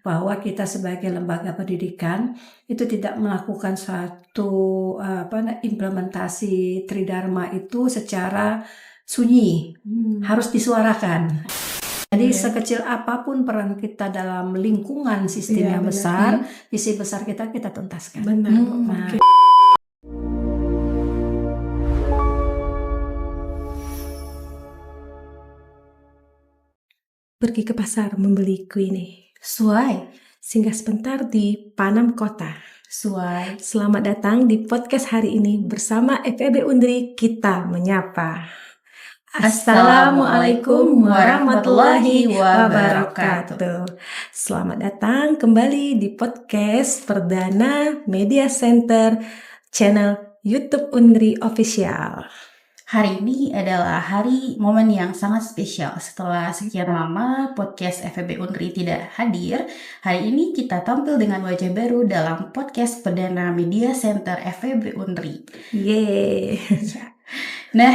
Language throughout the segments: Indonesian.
bahwa kita sebagai lembaga pendidikan itu tidak melakukan suatu implementasi Tridharma itu secara sunyi, harus disuarakan. Jadi sekecil apapun peran kita dalam lingkungan sistem yang besar, visi besar kita tuntaskan. Benar. Nah, Pergi ke pasar membeli kue nih. Suai, Singgah sebentar di Panam Kota. suai. Selamat datang di podcast hari ini bersama FEB Undri Kita Menyapa. Assalamualaikum warahmatullahi wabarakatuh. Selamat datang kembali di podcast perdana Media Center channel YouTube Undri Official. Hari ini adalah momen yang sangat spesial. Setelah sekian lama podcast FEB Unri tidak hadir, hari ini kita tampil dengan wajah baru dalam podcast perdana Media Center FEB Unri. Yeay. Nah,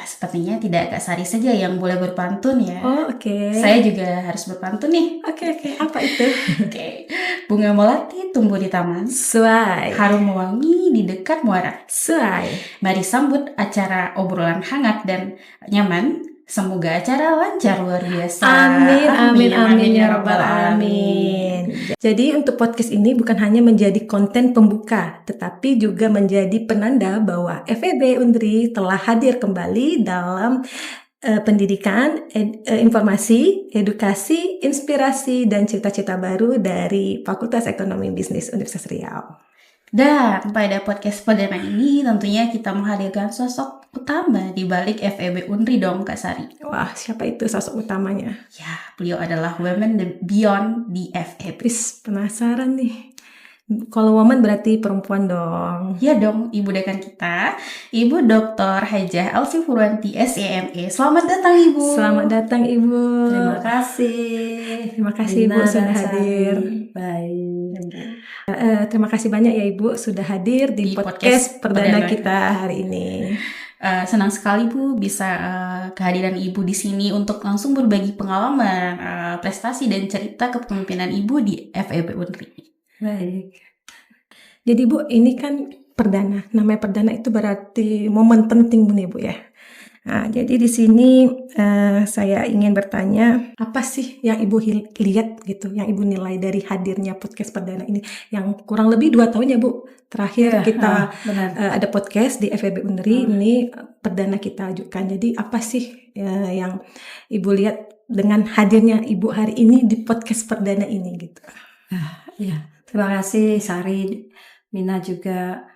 sepertinya tidak Kak Sari saja yang boleh berpantun ya. Oh, oke. Saya juga harus berpantun nih. Oke. Apa itu? Oke. Bunga melati tumbuh di taman, Suai. harum wangi di dekat muara. Suai. Mari sambut acara obrolan hangat dan nyaman. Semoga acara lancar luar biasa. Amin ya rabbal alamin. Jadi untuk podcast ini bukan hanya menjadi konten pembuka, tetapi juga menjadi penanda bahwa FEB Undri telah hadir kembali dalam pendidikan, informasi, edukasi, inspirasi, dan cita-cita baru dari Fakultas Ekonomi Bisnis Universitas Riau. Dan pada podcast perdana ini tentunya kita menghadirkan sosok utama di balik FEB Unri dong Kak Sari. Wah, siapa itu sosok utamanya? Ya, beliau adalah Women Beyond di FEB. Please, penasaran nih. Kalau woman berarti perempuan dong. Ya dong, Ibu Dekan kita, Ibu Dr. Hajah Elvi Purwanti SEME. Selamat datang Ibu. Selamat datang Ibu. terima kasih. Terima kasih Ibu Lina sudah dan hadir. Sari. Baik. Terima kasih banyak ya Ibu sudah hadir di podcast perdana kita hari ini. Senang sekali Bu bisa kehadiran Ibu di sini untuk langsung berbagi pengalaman, prestasi dan cerita kepemimpinan Ibu di FEB Unri. Baik. Jadi Bu, ini kan perdana. Namanya perdana itu berarti momen penting nih Bu ya. Nah, jadi di sini saya ingin bertanya, apa sih yang Ibu lihat gitu, yang Ibu nilai dari hadirnya podcast perdana ini, yang kurang lebih 2 tahun ya Bu, terakhir kita benar. ada podcast di FEB Unri, ini perdana kita ajukan. Jadi apa sih yang Ibu lihat dengan hadirnya Ibu hari ini di podcast perdana ini gitu? Ya, terima kasih Sari, Mina juga.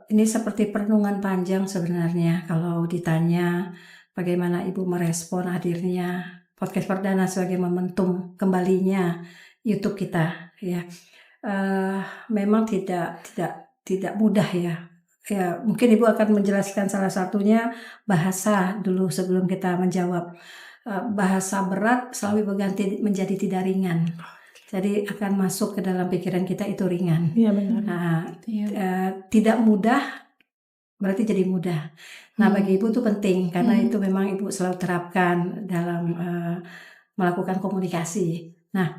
Ini seperti perenungan panjang sebenarnya kalau ditanya bagaimana Ibu merespon hadirnya podcast perdana sebagai momentum kembalinya YouTube kita ya. Memang tidak mudah ya. Ya, mungkin Ibu akan menjelaskan salah satunya bahasa dulu sebelum kita menjawab. Bahasa berat selalu berganti menjadi tidak ringan. Jadi akan masuk ke dalam pikiran kita itu ringan. Iya benar. Nah, tidak mudah berarti jadi mudah. Nah, bagi Ibu itu penting karena itu memang Ibu selalu terapkan dalam melakukan komunikasi. Nah,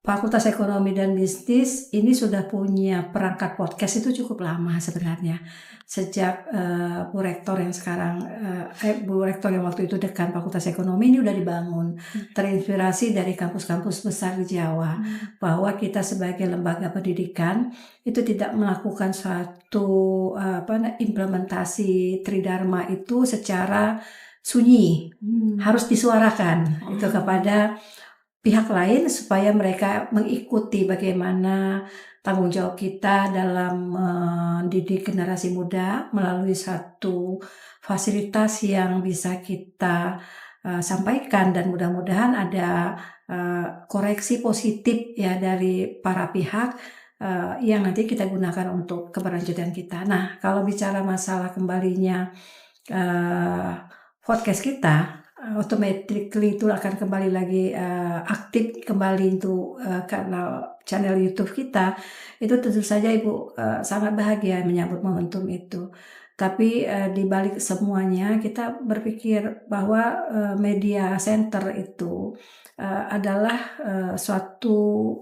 Fakultas Ekonomi dan Bisnis ini sudah punya perangkat podcast itu cukup lama sebenarnya. Sejak Bu Rektor yang sekarang, Bu Rektor yang waktu itu dekan Fakultas Ekonomi ini udah dibangun. Terinspirasi dari kampus-kampus besar di Jawa. Bahwa kita sebagai lembaga pendidikan itu tidak melakukan suatu implementasi Tridharma itu secara sunyi. Harus disuarakan itu kepada pihak lain supaya mereka mengikuti bagaimana tanggung jawab kita dalam mendidik generasi muda melalui satu fasilitas yang bisa kita sampaikan dan mudah-mudahan ada koreksi positif ya dari para pihak yang nanti kita gunakan untuk keberlanjutan kita. Nah, kalau bicara masalah kembalinya podcast kita, automatically itu akan kembali lagi aktif kembali untuk channel YouTube kita. Itu tentu saja Ibu sangat bahagia menyambut momentum itu Tapi di balik semuanya kita berpikir bahwa media center itu adalah suatu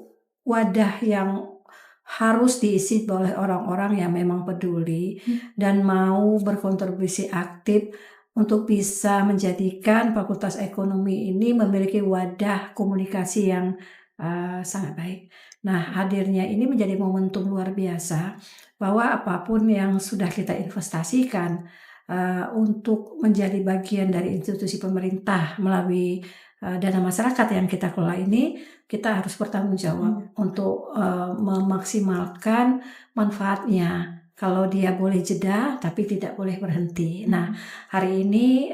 wadah yang harus diisi oleh orang-orang yang memang peduli dan mau berkontribusi aktif untuk bisa menjadikan Fakultas Ekonomi ini memiliki wadah komunikasi yang sangat baik. Nah, hadirnya ini menjadi momentum luar biasa bahwa apapun yang sudah kita investasikan untuk menjadi bagian dari institusi pemerintah melalui dana masyarakat yang kita kelola ini, kita harus bertanggung jawab untuk memaksimalkan manfaatnya. Kalau dia boleh jeda, tapi tidak boleh berhenti. Nah, hari ini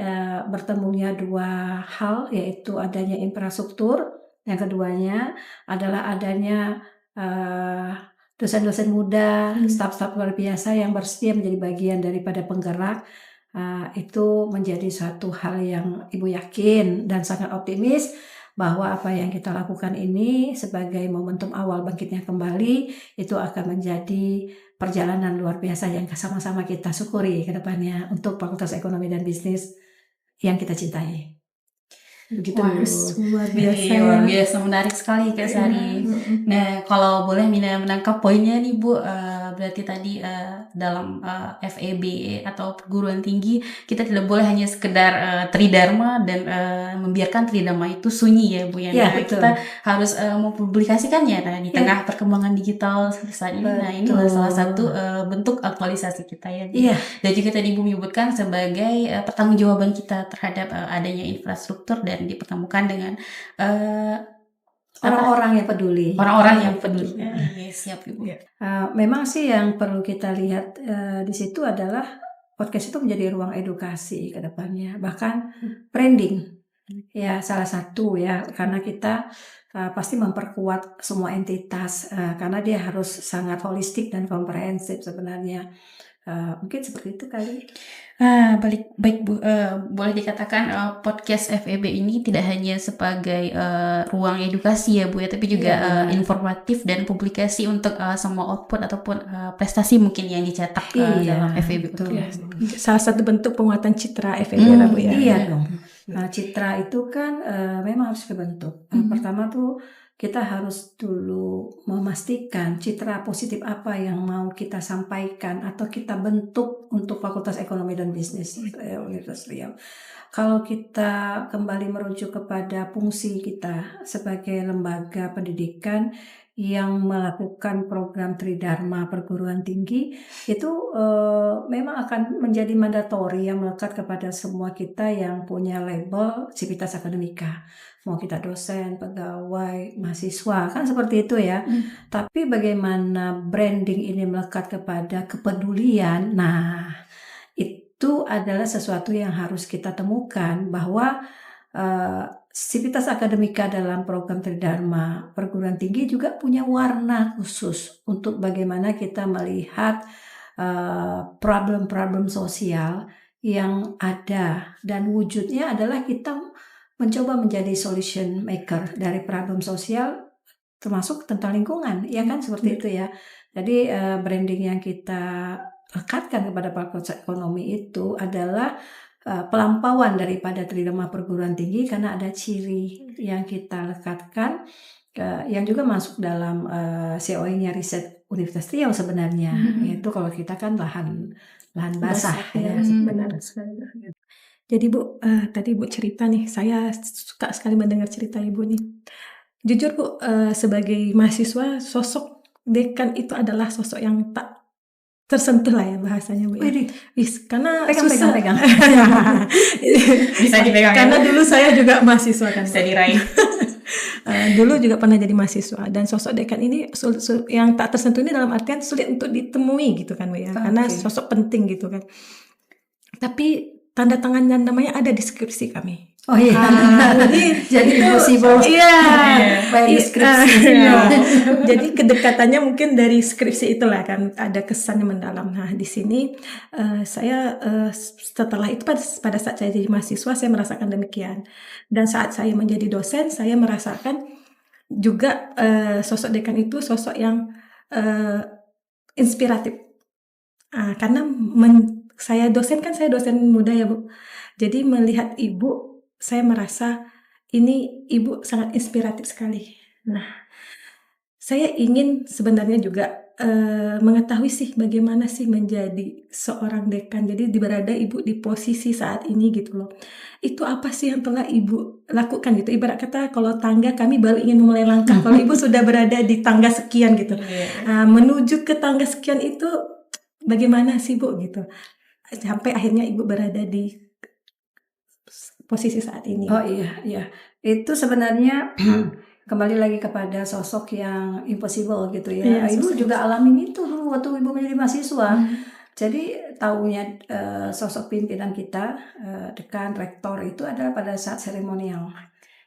bertemunya dua hal, yaitu adanya infrastruktur. Yang keduanya adalah adanya dosen-dosen muda, staf-staf luar biasa yang bersedia menjadi bagian daripada penggerak. Itu menjadi suatu hal yang Ibu yakin dan sangat optimis bahwa apa yang kita lakukan ini sebagai momentum awal bangkitnya kembali itu akan menjadi perjalanan luar biasa yang sama-sama kita syukuri ke depannya untuk Fakultas Ekonomi dan Bisnis yang kita cintai. Begitu. Luar biasa. Luar biasa, menarik sekali Kak Sari. Nah, kalau boleh Mina menangkap poinnya nih Bu, berarti tadi dalam FEB atau perguruan tinggi kita tidak boleh hanya sekedar tridharma dan membiarkan tridharma itu sunyi ya Bu ya. Ya, Nah, kita harus mempublikasikannya. Nah, di tengah perkembangan digital saat ini, nah ini salah satu bentuk aktualisasi kita ya. Iya. Dan juga tadi Ibu menyebutkan sebagai pertanggungjawaban kita terhadap adanya infrastruktur dan dipertemukan dengan orang-orang yang peduli. Orang-orang yang peduli. Siap Ibu. Memang sih yang perlu kita lihat di situ adalah podcast itu menjadi ruang edukasi ke depannya, bahkan branding. Ya, salah satu ya, karena kita pasti memperkuat semua entitas karena dia harus sangat holistik dan komprehensif sebenarnya. Mungkin seperti itu kali. Baik Bu, boleh dikatakan podcast FEB ini tidak hanya sebagai ruang edukasi ya Bu ya, tapi juga informatif dan publikasi untuk semua output ataupun prestasi mungkin yang dicetak dalam FEB. Salah satu bentuk penguatan citra FEB lah Bu ya. Iya dong. Nah, citra itu kan memang harus dibentuk. Pertama tuh kita harus dulu memastikan citra positif apa yang mau kita sampaikan atau kita bentuk untuk Fakultas Ekonomi dan Bisnis Universitas Riau. Kalau kita kembali merujuk kepada fungsi kita sebagai lembaga pendidikan yang melakukan program Tridharma perguruan tinggi, itu memang akan menjadi mandatori yang melekat kepada semua kita yang punya label Civitas Akademika. Mau kita dosen, pegawai, mahasiswa, kan seperti itu ya. Tapi bagaimana branding ini melekat kepada kepedulian, nah itu adalah sesuatu yang harus kita temukan bahwa Civitas Akademika dalam program Tridharma perguruan tinggi juga punya warna khusus untuk bagaimana kita melihat problem-problem sosial yang ada, dan wujudnya adalah kita mencoba menjadi solution maker dari problem sosial termasuk tentang lingkungan, ya kan seperti itu ya. Jadi branding yang kita lekatkan kepada Fakultas Ekonomi itu adalah pelampauan daripada Tridharma perguruan tinggi karena ada ciri yang kita lekatkan yang juga masuk dalam COE-nya riset Universitas Riau sebenarnya, yaitu kalau kita kan lahan basah ya. Benar sekali. Jadi Bu, tadi Bu cerita nih, saya suka sekali mendengar cerita Ibu nih. Jujur Bu, sebagai mahasiswa, sosok dekan itu adalah sosok yang tak tersentuh lah ya bahasanya Bu. Karena susah. Pegang. Bisa dipegang. Karena dulu saya juga mahasiswa kan. Bisa diraih. Dulu juga pernah jadi mahasiswa, dan sosok dekan ini yang tak tersentuh ini dalam artian sulit untuk ditemui gitu kan Bu ya. Karena sosok penting gitu kan. Tapi tanda tangan dan namanya ada di skripsi kami. Oh iya. Jadi impossible. Iya. Skripsi. Jadi kedekatannya mungkin dari skripsi itulah kan, ada kesan yang mendalam. Nah di sini saya setelah itu pada saat saya jadi mahasiswa saya merasakan demikian, dan saat saya menjadi dosen saya merasakan juga sosok dekan itu sosok yang inspiratif. Karena saya dosen muda ya Bu. Jadi melihat Ibu, saya merasa ini Ibu sangat inspiratif sekali. Nah, saya ingin sebenarnya juga mengetahui sih bagaimana sih menjadi seorang dekan. Jadi berada Ibu di posisi saat ini gitu loh. Itu apa sih yang telah Ibu lakukan gitu? Ibarat kata kalau tangga kami baru ingin memulai langkah, kalau Ibu sudah berada di tangga sekian gitu. Menuju ke tangga sekian itu bagaimana sih Bu gitu? Sampai akhirnya Ibu berada di posisi saat ini. Oh iya. Itu sebenarnya kembali lagi kepada sosok yang impossible gitu ya. Iya, Ibu sosok juga alamin itu dulu waktu Ibu menjadi mahasiswa. Jadi tahunya sosok pimpinan kita, dekan, rektor itu adalah pada saat seremonial.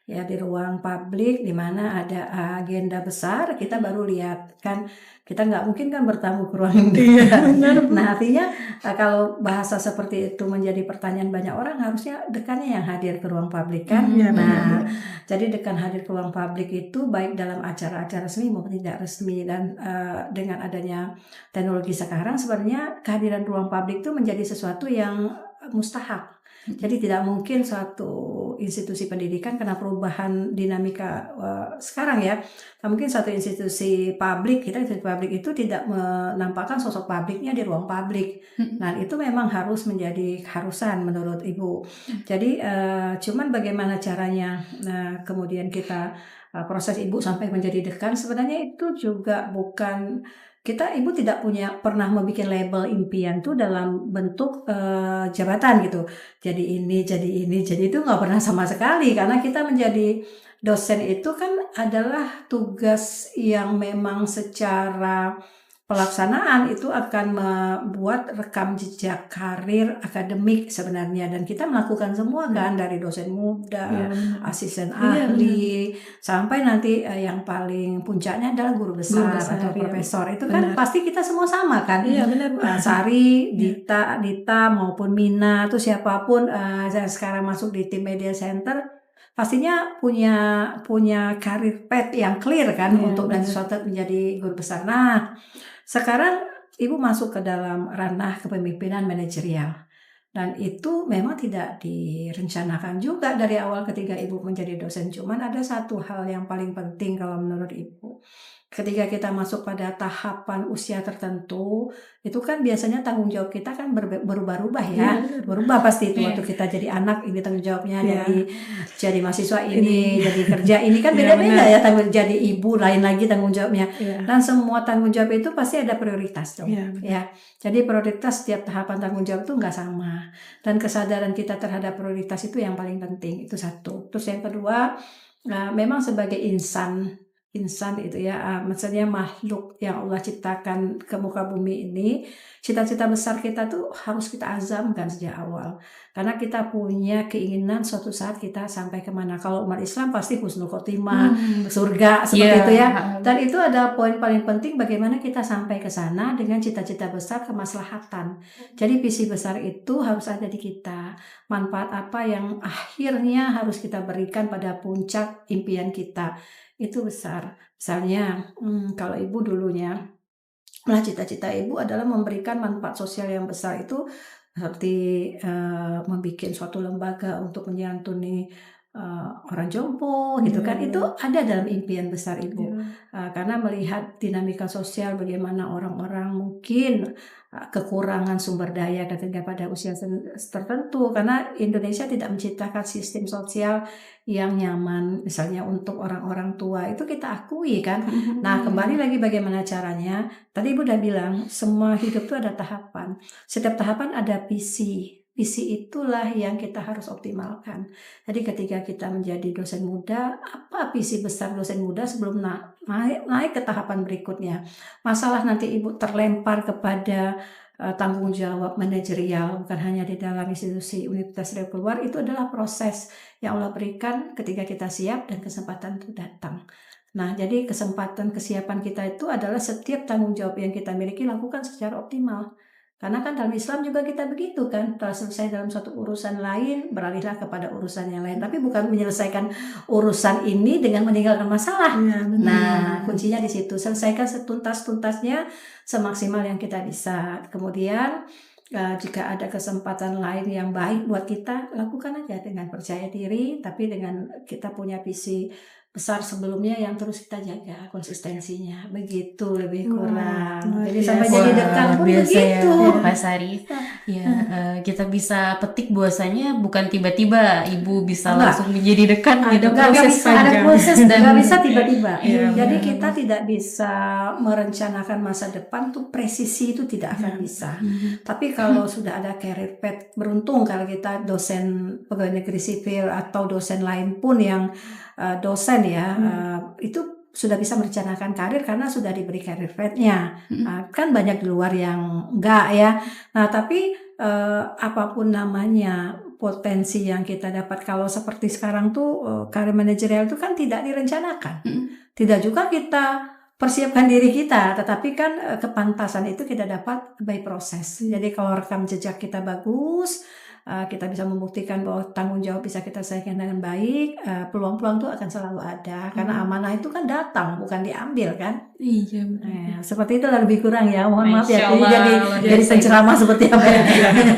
Ya di ruang publik di mana ada agenda besar, kita baru lihat kan, kita nggak mungkin kan bertamu ke ruang yang dekat. Nah artinya kalau bahasa seperti itu menjadi pertanyaan banyak orang, harusnya dekannya yang hadir ke ruang publik kan. Nah jadi dekan hadir ke ruang publik itu baik dalam acara-acara resmi maupun tidak resmi, dan dengan adanya teknologi sekarang sebenarnya kehadiran ruang publik itu menjadi sesuatu yang mustahak. Jadi tidak mungkin suatu institusi pendidikan karena perubahan dinamika sekarang ya. Nah, mungkin suatu institusi publik itu tidak menampakkan sosok publiknya di ruang publik. Nah itu memang harus menjadi keharusan menurut Ibu. Jadi cuman bagaimana caranya kemudian kita proses Ibu sampai menjadi dekan, sebenarnya itu juga bukan Ibu tidak pernah membuat label impian tuh dalam bentuk jabatan gitu. Jadi itu nggak pernah sama sekali, karena kita menjadi dosen itu kan adalah tugas yang memang secara pelaksanaan itu akan membuat rekam jejak karir akademik sebenarnya, dan kita melakukan semua kan dari dosen muda, asisten ahli, sampai nanti yang paling puncaknya adalah guru besar atau profesor. Itu kan pasti kita semua sama kan. Sari, Dita maupun Mina atau siapapun yang sekarang masuk di tim media center pastinya punya karir path yang clear kan untuk dan suatu menjadi guru besar. Nah sekarang Ibu masuk ke dalam ranah kepemimpinan manajerial, dan itu memang tidak direncanakan juga dari awal ketika Ibu menjadi dosen. Cuman ada satu hal yang paling penting kalau menurut Ibu. Ketika kita masuk pada tahapan usia tertentu, itu kan biasanya tanggung jawab kita kan berubah-ubah ya. Berubah pasti itu waktu kita jadi anak, ini tanggung jawabnya, jadi mahasiswa ini, jadi kerja ini kan beda-beda ya, tanggung jadi ibu lain lagi tanggung jawabnya. Dan semua tanggung jawab itu pasti ada prioritas dong. Ya. Jadi prioritas setiap tahapan tanggung jawab itu nggak sama. Dan kesadaran kita terhadap prioritas itu yang paling penting, itu satu. Terus yang kedua, memang sebagai insan itu ya, maksudnya makhluk yang Allah ciptakan ke muka bumi ini, cita-cita besar kita tuh harus kita azamkan sejak awal, karena kita punya keinginan suatu saat kita sampai kemana. Kalau umat Islam pasti husnul khotimah, surga seperti itu ya. Dan itu ada poin paling penting, bagaimana kita sampai ke sana dengan cita-cita besar kemaslahatan. Jadi visi besar itu harus ada di kita, manfaat apa yang akhirnya harus kita berikan pada puncak impian kita. Itu besar. Misalnya kalau Ibu dulunya, nah cita-cita Ibu adalah memberikan manfaat sosial yang besar, itu seperti membuat suatu lembaga untuk menyantuni orang jompo gitu kan. Itu ada dalam impian besar Ibu. Karena melihat dinamika sosial, bagaimana orang-orang mungkin kekurangan sumber daya ketika pada usia tertentu, karena Indonesia tidak menciptakan sistem sosial yang nyaman misalnya untuk orang-orang tua, itu kita akui kan. Nah kembali lagi bagaimana caranya, tadi Ibu udah bilang semua hidup itu ada tahapan, setiap tahapan ada visi itulah yang kita harus optimalkan. Jadi ketika kita menjadi dosen muda, apa visi besar dosen muda sebelum naik ke tahapan berikutnya. Masalah nanti Ibu terlempar kepada tanggung jawab manajerial, bukan hanya di dalam institusi universitas dan keluar, itu adalah proses yang Allah berikan ketika kita siap dan kesempatan itu datang. Nah, jadi kesiapan kita itu adalah setiap tanggung jawab yang kita miliki lakukan secara optimal. Karena kan dalam Islam juga kita begitu kan, setelah selesai dalam suatu urusan lain, beralihlah kepada urusan yang lain. Tapi bukan menyelesaikan urusan ini dengan meninggalkan masalah. Nah, kuncinya di situ. Selesaikan setuntas-tuntasnya, semaksimal yang kita bisa. Kemudian jika ada kesempatan lain yang baik buat kita, lakukan aja dengan percaya diri, tapi dengan kita punya visi besar sebelumnya yang terus kita jaga konsistensinya, begitu lebih kurang. luar Jadi sampai biasa. jadi dekan pun biasa begitu. ya Kak Sari. Ya, kita bisa petik bahwasanya bukan tiba-tiba ibu bisa Enggak. langsung menjadi dekan Ada gitu. Nggak proses bisa, ada panjang. proses dan nggak bisa tiba-tiba. Iya, Jadi benar. kita tidak bisa merencanakan masa depan tuh presisi itu tidak akan bisa. Tapi kalau sudah ada career path, beruntung kalau kita dosen pegawai negeri sipil atau dosen lain pun yang dosen ya, itu sudah bisa merencanakan karir karena sudah diberi career path-nya. Kan banyak di luar yang enggak ya. Nah, tapi apapun namanya potensi yang kita dapat kalau seperti sekarang tuh karir manajerial itu kan tidak direncanakan. Tidak juga kita persiapkan diri kita, tetapi kan kepantasan itu kita dapat by proses. Jadi kalau rekam jejak kita bagus, kita bisa membuktikan bahwa tanggung jawab bisa kita selesaikan dengan baik, peluang-peluang itu akan selalu ada karena amanah itu kan datang bukan diambil kan. Iya. Seperti itu lebih kurang ya, mohon maaf ya, Masya Allah, jadi luar jadi biasa. penceramah seperti apa ya.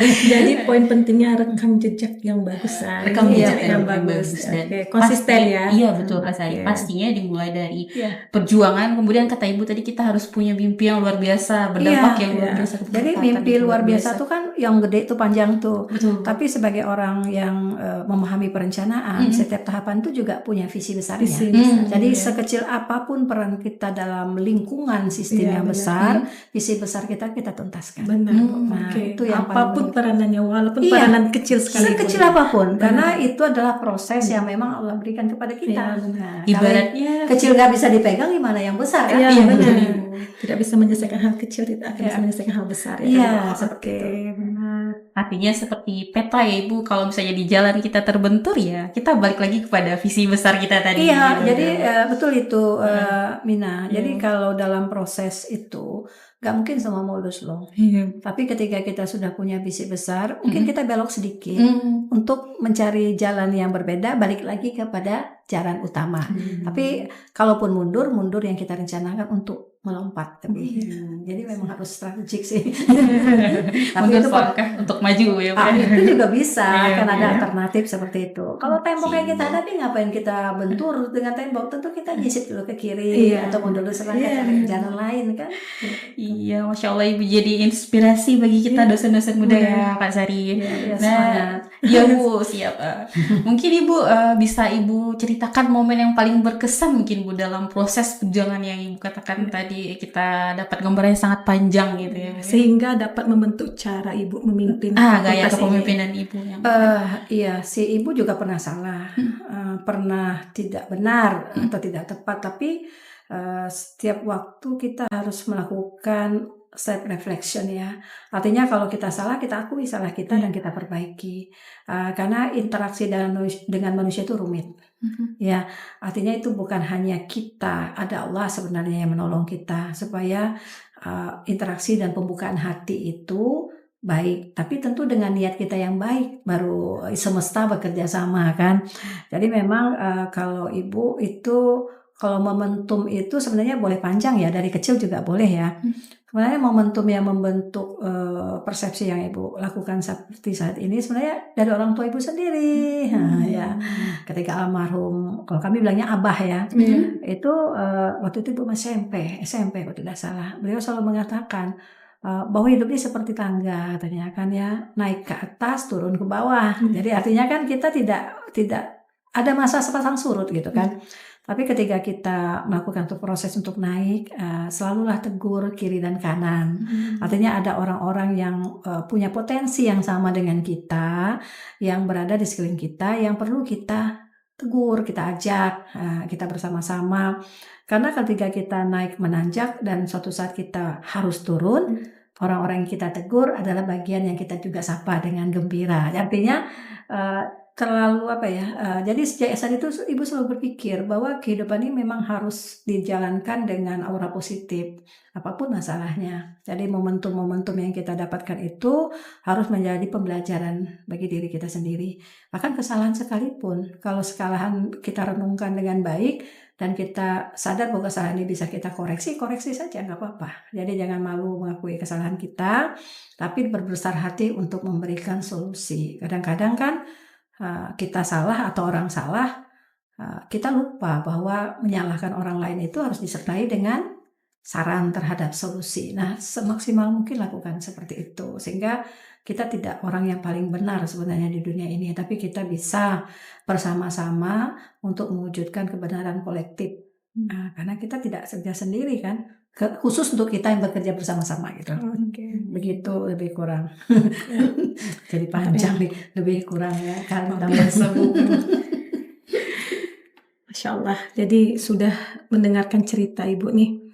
Jadi poin pentingnya rekam jejak yang bagus. Rekam Iya, jejak yang yang bagus. dan Oke, konsisten pasti- ya. Iya betul Kak Sari. Oke. Pastinya dimulai dari Iya. perjuangan, kemudian kata ibu tadi kita harus punya mimpi yang luar biasa, berdampak yang luar iya. biasa. Jadi Kesempatan mimpi yang luar biasa tuh kan yang gede tuh panjang tuh. Betul. Tapi sebagai orang yang memahami perencanaan, setiap tahapan itu juga punya visi besarnya. Visi besar, Jadi iya. sekecil apapun peran kita dalam lingkungan sistem Iya, yang benar. besar, visi besar kita tuntaskan. Benar. Nah, Oke. itu yang paling Apapun penting. peranannya, walaupun Iya. peranan kecil sekali. Sekecil apapun, karena itu adalah proses yang memang Allah berikan kepada kita. Iya, benar. Nah, Ibaratnya kalau kecil nggak bisa dipegang, gimana yang besar kan? Iya, Iya, benar. betul. Tidak bisa menyelesaikan hal kecil, tidak akan Iya. bisa menyelesaikan hal besar. Ya, Iya, kan? seperti Oke, benar. artinya seperti peta ya ibu, kalau misalnya di jalan kita terbentur ya kita balik lagi kepada visi besar kita tadi. Iya, gitu. jadi betul itu Mina. Jadi kalau dalam proses itu nggak mungkin semua mulus loh. Iya. Tapi ketika kita sudah punya visi besar, mungkin kita belok sedikit Hmm. untuk mencari jalan yang berbeda, balik lagi kepada jalan utama. Tapi kalaupun mundur yang kita rencanakan untuk melompat. Tapi jadi memang harus strategik sih. Tapi Mundur itu selangkah untuk maju ya Bu. itu juga bisa, Iya, kan ada iya. alternatif seperti itu. Kalau temboknya kita hadapi, ngapain kita bentur dengan tembok? Tentu kita nyisip dulu ke kiri Iya. atau mundur dulu selangkah Iya. cari jalan lain kan. Iya, Masya Allah Ibu jadi inspirasi bagi kita dosen-dosen muda ya Kak Sari. Iya, Nah, semangat. ya Bu, siap. Mungkin Ibu bisa Ibu ceritakan momen yang paling berkesan mungkin Bu dalam proses perjuangan yang Ibu katakan tadi, kita dapat gambaran yang sangat panjang gitu ya. Sehingga dapat membentuk cara ibu memimpin Gaya fakultas ini. kepemimpinan Ibu yang Iya, si ibu juga pernah salah, pernah tidak benar atau tidak tepat. Tapi setiap waktu kita harus melakukan self reflection ya. Artinya kalau kita salah, kita akui salah kita dan kita perbaiki. Karena interaksi dengan manusia itu rumit. Ya, artinya itu bukan hanya kita, ada Allah sebenarnya yang menolong kita supaya interaksi dan pembukaan hati itu baik, tapi tentu dengan niat kita yang baik baru semesta bekerja sama kan. Jadi memang kalau ibu itu kalau momentum itu sebenarnya boleh panjang ya, dari kecil juga boleh ya. Sebenarnya momentum yang membentuk persepsi yang ibu lakukan seperti saat ini sebenarnya dari orang tua ibu sendiri. Nah, ya, ketika almarhum, kalau kami bilangnya abah ya, itu waktu itu ibu masih SMP kalau tidak salah. Beliau selalu mengatakan bahwa hidup ini seperti tangga, katanya kan ya, naik ke atas turun ke bawah. Jadi artinya kan kita tidak ada masa pasang surut gitu kan. Tapi ketika kita melakukan proses untuk naik, selalulah tegur kiri dan kanan. Artinya ada orang-orang yang punya potensi yang sama dengan kita, yang berada di sekeliling kita, yang perlu kita tegur, kita ajak, kita bersama-sama. Karena ketika kita naik menanjak dan suatu saat kita harus turun, orang-orang yang kita tegur adalah bagian yang kita juga sapa dengan gembira. Artinya terlalu jadi sejak saat itu ibu selalu berpikir bahwa kehidupan ini memang harus dijalankan dengan aura positif apapun masalahnya. Jadi momentum-momentum yang kita dapatkan itu harus menjadi pembelajaran bagi diri kita sendiri. Bahkan kesalahan sekalipun, kalau kesalahan kita renungkan dengan baik dan kita sadar bahwa kesalahan ini bisa kita koreksi saja, nggak apa-apa. Jadi jangan malu mengakui kesalahan kita, tapi berbesar hati untuk memberikan solusi. Kadang-kadang kan kita salah atau orang salah, kita lupa bahwa menyalahkan orang lain itu harus disertai dengan saran terhadap solusi. Nah, semaksimal mungkin lakukan seperti itu, sehingga kita tidak orang yang paling benar sebenarnya di dunia ini, tapi kita bisa bersama-sama untuk mewujudkan kebenaran kolektif. Karena kita tidak kerja sendiri kan, khusus untuk kita yang bekerja bersama-sama gitu. Begitu lebih kurang. Jadi panjang nih, lebih kurang ya kali tambah sebut. Masya Allah. Jadi sudah mendengarkan cerita Ibu nih.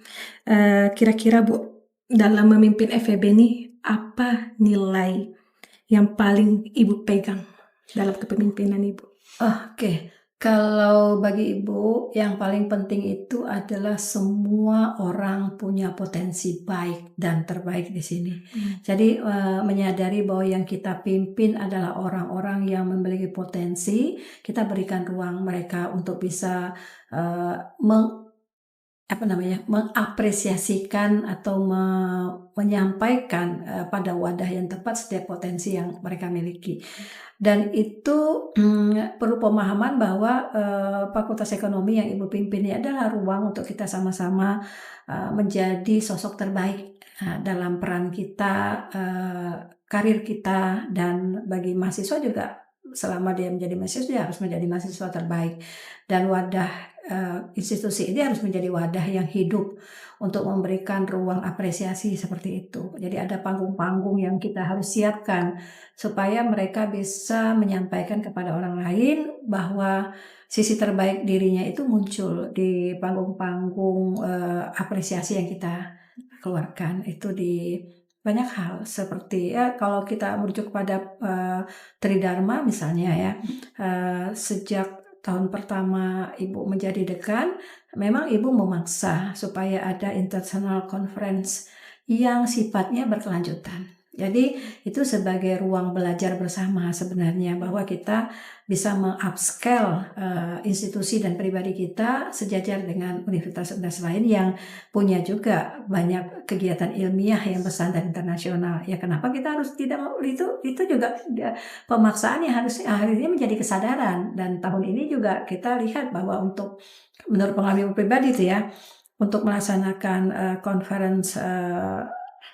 Kira-kira Bu, dalam memimpin FEB nih, apa nilai yang paling Ibu pegang dalam kepemimpinan Ibu? Oke. Kalau bagi ibu yang paling penting itu adalah semua orang punya potensi baik dan terbaik di sini. Jadi menyadari bahwa yang kita pimpin adalah orang-orang yang memiliki potensi, kita berikan ruang mereka untuk bisa mengapresiasikan atau menyampaikan pada wadah yang tepat setiap potensi yang mereka miliki. Dan itu perlu pemahaman bahwa Fakultas Ekonomi yang Ibu pimpin ini adalah ruang untuk kita sama-sama menjadi sosok terbaik dalam peran kita, karir kita, dan bagi mahasiswa juga selama dia menjadi mahasiswa dia harus menjadi mahasiswa terbaik. Dan wadah institusi ini harus menjadi wadah yang hidup untuk memberikan ruang apresiasi seperti itu. Jadi ada panggung-panggung yang kita harus siapkan supaya mereka bisa menyampaikan kepada orang lain bahwa sisi terbaik dirinya itu muncul di panggung-panggung apresiasi yang kita keluarkan. Itu di banyak hal, seperti kalau kita merujuk pada Tridharma misalnya ya, sejak tahun pertama Ibu menjadi dekan, memang Ibu memaksa supaya ada international conference yang sifatnya berkelanjutan. Jadi itu sebagai ruang belajar bersama sebenarnya, bahwa kita bisa meng-upscale institusi dan pribadi kita sejajar dengan universitas-universitas lain yang punya juga banyak kegiatan ilmiah yang berstandar internasional. Ya kenapa kita harus tidak mau itu juga pemaksaan yang akhirnya menjadi kesadaran. Dan tahun ini juga kita lihat bahwa untuk menurut pengalaman pribadi itu ya, untuk melaksanakan conference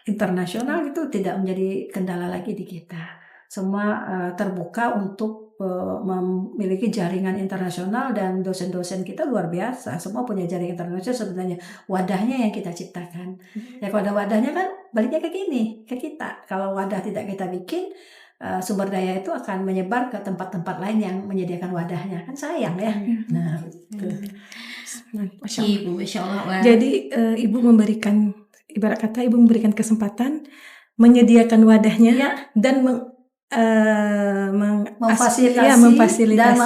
internasional itu tidak menjadi kendala lagi di kita. Semua terbuka untuk memiliki jaringan internasional, dan dosen-dosen kita luar biasa. Semua punya jaringan internasional sebenarnya. Wadahnya yang kita ciptakan. Ya kalau ada wadahnya kan baliknya ke kita. Kalau wadah tidak kita bikin, sumber daya itu akan menyebar ke tempat-tempat lain yang menyediakan wadahnya. Kan sayang ya. Nah, Masya Allah. Jadi Ibu memberikan, ibarat kata Ibu memberikan kesempatan menyediakan wadahnya dan memfasilitasi dan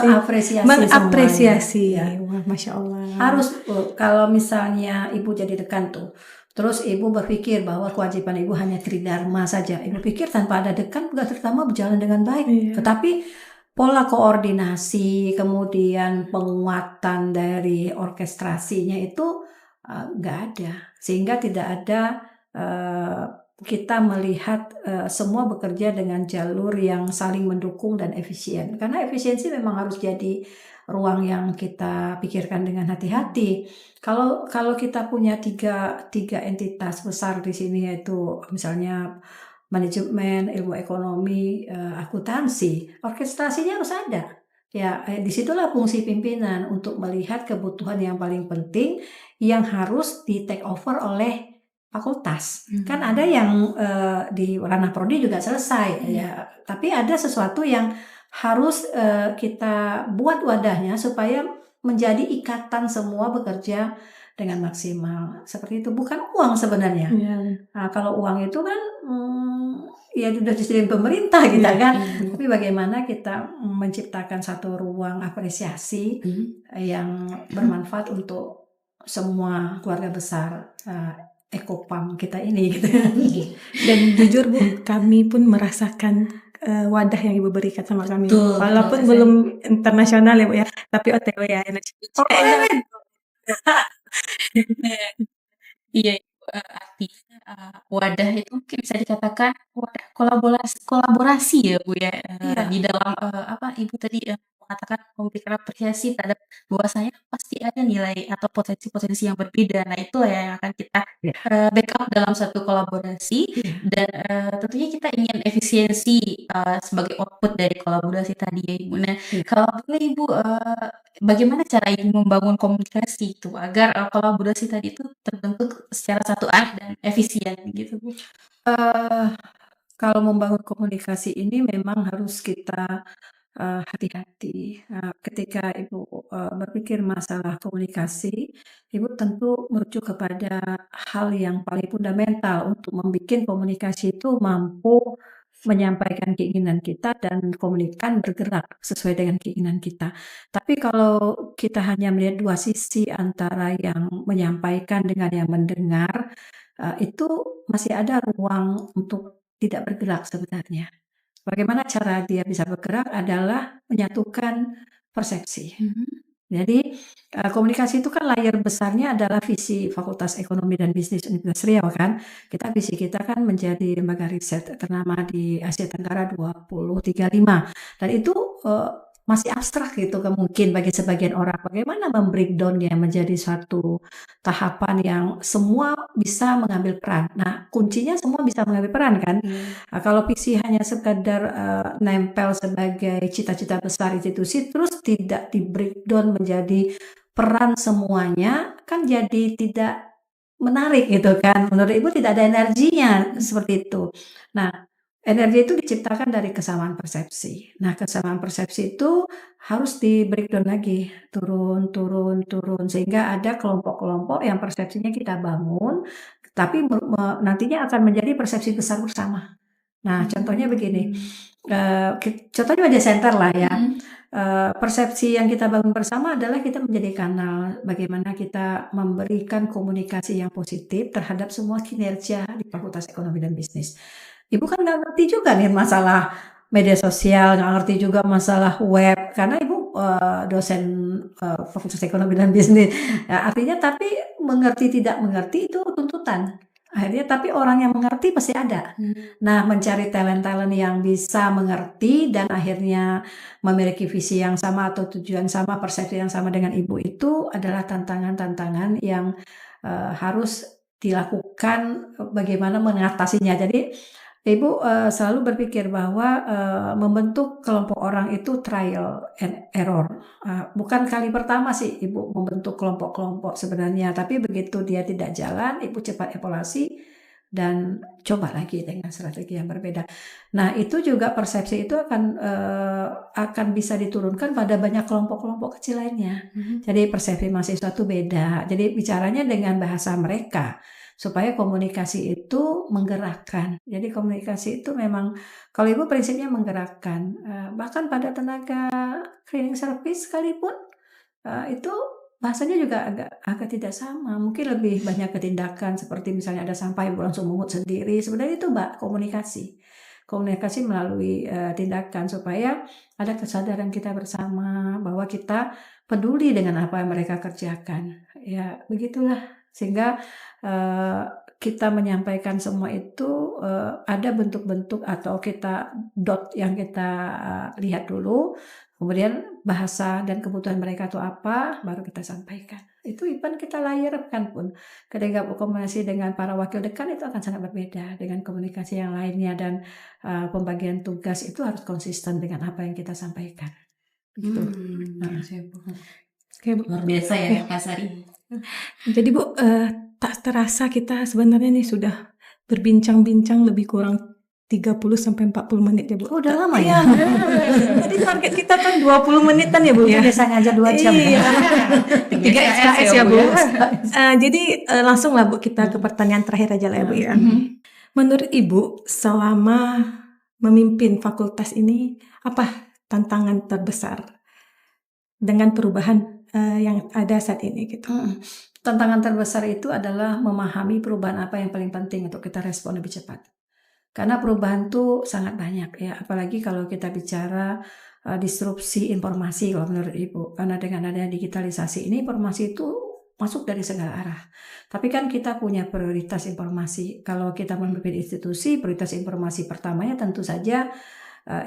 mengapresiasi. Wah, Masya Allah. Harus kalau misalnya Ibu jadi dekan tuh, terus Ibu berpikir bahwa kewajiban Ibu hanya Tridharma saja, Ibu pikir tanpa ada dekan terutama berjalan dengan baik. Tetapi pola koordinasi, kemudian penguatan dari orkestrasinya itu nggak ada, sehingga tidak ada kita melihat semua bekerja dengan jalur yang saling mendukung dan efisien. Karena efisiensi memang harus jadi ruang yang kita pikirkan dengan hati-hati. Kalau kita punya tiga entitas besar di sini, yaitu misalnya manajemen, ilmu ekonomi, akuntansi, orkestrasinya harus ada. Ya, disitulah fungsi pimpinan untuk melihat kebutuhan yang paling penting yang harus di take over oleh fakultas. Kan ada yang di ranah prodi juga selesai ya, tapi ada sesuatu yang harus kita buat wadahnya supaya menjadi ikatan semua bekerja dengan maksimal. Seperti itu, bukan uang sebenarnya. Nah, kalau uang itu kan ya sudah disediain pemerintah kita kan. Tapi bagaimana kita menciptakan satu ruang apresiasi yang bermanfaat untuk semua keluarga besar Ekopam kita ini gitu. Dan jujur Bu, kami pun merasakan wadah yang Ibu berikan sama kami. Betul, Walaupun betul. belum internasional ya Bu ya, tapi OTW ya. Iya, artinya wadah itu mungkin bisa dikatakan wadah kolaborasi ya Bu ya, Iya. di dalam apa Ibu tadi mengatakan memberikan apresiasi terhadap bahwasanya pasti ada nilai atau potensi-potensi yang berbeda. Nah itulah yang akan kita backup dalam satu kolaborasi dan tentunya kita ingin efisiensi sebagai output dari kolaborasi tadi ya Ibu. Nah kalau boleh Ibu bagaimana cara Ibu membangun komunikasi itu agar kolaborasi tadi itu terbentuk secara satu arah dan efisien gitu Bu? Kalau membangun komunikasi ini memang harus kita hati-hati. Ketika Ibu berpikir masalah komunikasi, Ibu tentu merujuk kepada hal yang paling fundamental untuk membuat komunikasi itu mampu menyampaikan keinginan kita dan komunikan bergerak sesuai dengan keinginan kita. Tapi kalau kita hanya melihat dua sisi antara yang menyampaikan dengan yang mendengar, itu masih ada ruang untuk tidak bergerak sebenarnya. Bagaimana cara dia bisa bergerak adalah menyatukan persepsi. Jadi komunikasi itu kan layar besarnya adalah visi Fakultas Ekonomi dan Bisnis Universitas Riau kan. Visi kita kan menjadi lembaga riset ternama di Asia Tenggara 2035. Dan itu masih abstrak gitu mungkin bagi sebagian orang. Bagaimana membreakdownnya menjadi suatu tahapan yang semua bisa mengambil peran. Nah kuncinya semua bisa mengambil peran kan. Kalau visi hanya sekadar nempel sebagai cita-cita besar institusi terus tidak di breakdown menjadi peran semuanya kan jadi tidak menarik gitu kan. Menurut Ibu tidak ada energinya seperti itu. Nah energi itu diciptakan dari kesamaan persepsi. Nah kesamaan persepsi itu harus di breakdown lagi, turun sehingga ada kelompok-kelompok yang persepsinya kita bangun, tapi nantinya akan menjadi persepsi besar bersama. Nah contohnya begini, contohnya media center lah ya. Persepsi yang kita bangun bersama adalah kita menjadi kanal bagaimana kita memberikan komunikasi yang positif terhadap semua kinerja di Fakultas Ekonomi dan Bisnis. Ibu kan nggak ngerti juga nih masalah media sosial, nggak ngerti juga masalah web, karena Ibu dosen Fakultas Ekonomi dan Bisnis. Ya, artinya tapi mengerti tidak mengerti itu tuntutan. Akhirnya tapi orang yang mengerti pasti ada. Nah mencari talent-talent yang bisa mengerti dan akhirnya memiliki visi yang sama atau tujuan sama, persepsi yang sama dengan Ibu itu adalah tantangan-tantangan yang harus dilakukan bagaimana mengatasinya. Jadi Ibu selalu berpikir bahwa membentuk kelompok orang itu trial and error. Bukan kali pertama sih Ibu membentuk kelompok-kelompok sebenarnya, tapi begitu dia tidak jalan, Ibu cepat evaluasi dan coba lagi dengan strategi yang berbeda. Nah itu juga persepsi itu akan bisa diturunkan pada banyak kelompok-kelompok kecil lainnya. Jadi persepsi mahasiswa itu beda. Jadi bicaranya dengan bahasa mereka. Supaya komunikasi itu menggerakkan. Jadi komunikasi itu memang kalau Ibu prinsipnya menggerakkan. Bahkan pada tenaga cleaning service sekalipun itu bahasanya juga agak tidak sama. Mungkin lebih banyak ketindakan seperti misalnya ada sampah Ibu langsung mungut sendiri. Sebenarnya itu komunikasi. Komunikasi melalui tindakan supaya ada kesadaran kita bersama bahwa kita peduli dengan apa yang mereka kerjakan. Ya begitulah. Sehingga kita menyampaikan semua itu ada bentuk-bentuk atau kita dot yang kita lihat dulu, kemudian bahasa dan kebutuhan mereka itu apa, baru kita sampaikan. Itu even kita layarkan pun, ketika komunikasi dengan para wakil dekan itu akan sangat berbeda dengan komunikasi yang lainnya dan pembagian tugas itu harus konsisten dengan apa yang kita sampaikan. Gitu. Luar biasa ya Kak Sari. Jadi Bu, tak terasa kita sebenarnya nih sudah berbincang-bincang lebih kurang 30-40 menit ya Bu. Oh, udah lama Iya, ya? Jadi target kita kan 20 menitan ya Bu ya. Biasa ngajar 2 jam. Iya. 3 SKS ya Bu. ya. Jadi langsung lah Bu kita ke pertanyaan terakhir aja lah ya Bu ya. Menurut Ibu selama memimpin fakultas ini apa tantangan terbesar dengan perubahan yang ada saat ini gitu? Tantangan terbesar itu adalah memahami perubahan apa yang paling penting untuk kita respon lebih cepat. Karena perubahan itu sangat banyak ya, apalagi kalau kita bicara disrupsi informasi kalau menurut Ibu. Karena dengan adanya digitalisasi ini informasi itu masuk dari segala arah. Tapi kan kita punya prioritas informasi. Kalau kita memimpin institusi, prioritas informasi pertamanya tentu saja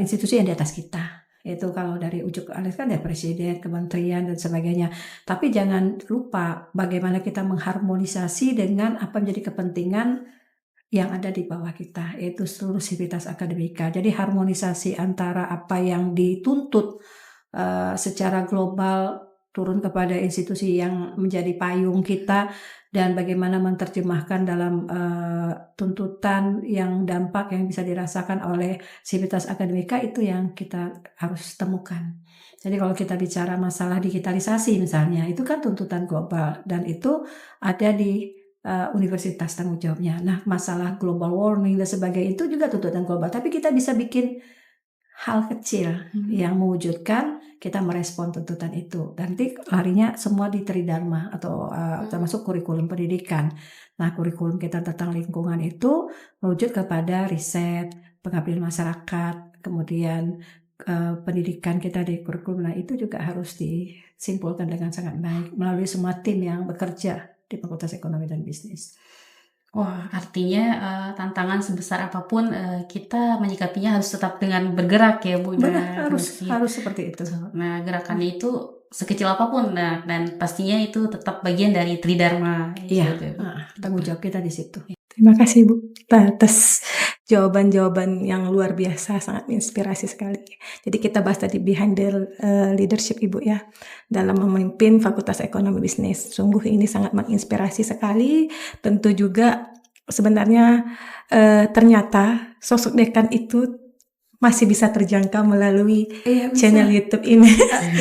institusi yang di atas kita. Itu kalau dari ujung ke alis kan ya presiden, kementerian dan sebagainya. Tapi jangan lupa bagaimana kita mengharmonisasi dengan apa menjadi kepentingan yang ada di bawah kita, yaitu seluruh sivitas akademika. Jadi harmonisasi antara apa yang dituntut secara global turun kepada institusi yang menjadi payung kita dan bagaimana menerjemahkan dalam tuntutan yang dampak yang bisa dirasakan oleh sivitas akademika itu yang kita harus temukan. Jadi kalau kita bicara masalah digitalisasi misalnya, itu kan tuntutan global dan itu ada di universitas tanggung jawabnya. Nah, masalah global warming dan sebagainya itu juga tuntutan global. Tapi kita bisa bikin hal kecil yang mewujudkan kita merespon tuntutan itu. Nanti larinya semua di Tridharma atau termasuk kurikulum pendidikan. Nah, kurikulum kita tentang lingkungan itu mewujud kepada riset, pengabdian masyarakat, kemudian pendidikan kita di kurikulum. Nah, itu juga harus disimpulkan dengan sangat baik melalui semua tim yang bekerja di Fakultas Ekonomi dan Bisnis. Wah, artinya tantangan sebesar apapun kita menyikapinya harus tetap dengan bergerak ya Bu. Benar, harus seperti itu. Nah, gerakannya itu sekecil apapun, dan pastinya itu tetap bagian dari Tridharma. Iya, tanggung jawab kita di situ. Terima kasih Bu atas jawaban-jawaban yang luar biasa, sangat inspirasi sekali. Jadi kita bahas tadi behind the leadership Ibu ya dalam memimpin Fakultas Ekonomi Bisnis. Sungguh ini sangat menginspirasi sekali. Tentu juga sebenarnya ternyata sosok dekan itu masih bisa terjangkau melalui channel YouTube ini.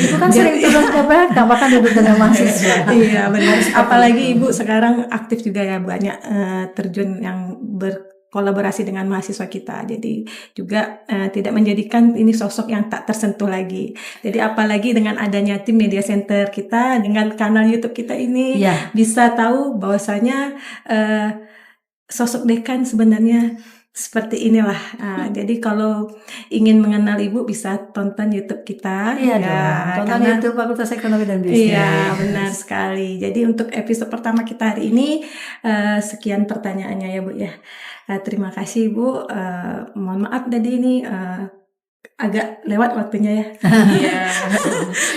Ibu kan sering turun ke belakang, bahkan duduk dengan mahasiswa. Iya benar. Apalagi Ibu sekarang aktif juga ya, banyak terjun yang berkolaborasi dengan mahasiswa kita. Jadi juga tidak menjadikan ini sosok yang tak tersentuh lagi. Jadi apalagi dengan adanya tim media center kita, dengan kanal YouTube kita ini bisa tahu bahwasanya sosok dekan sebenarnya seperti inilah. Jadi kalau ingin mengenal Ibu bisa tonton YouTube kita. Iya dong, tonton YouTube Fakultas Ekonomi dan Bisnis. Iya, benar sekali. Jadi untuk episode pertama kita hari ini sekian pertanyaannya ya Bu ya. Terima kasih Bu. Mohon maaf tadi ini agak lewat waktunya ya.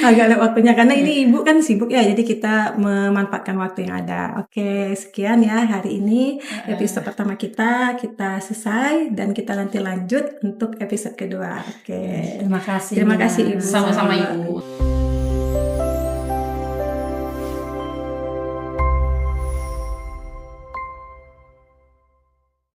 Agak lewat waktunya karena ini Ibu kan sibuk ya, jadi kita memanfaatkan waktu yang ada. Oke, sekian ya hari ini episode pertama kita selesai dan kita nanti lanjut untuk episode kedua. Oke. Terima kasih. Terima kasih Ibu. Sama-sama Ibu.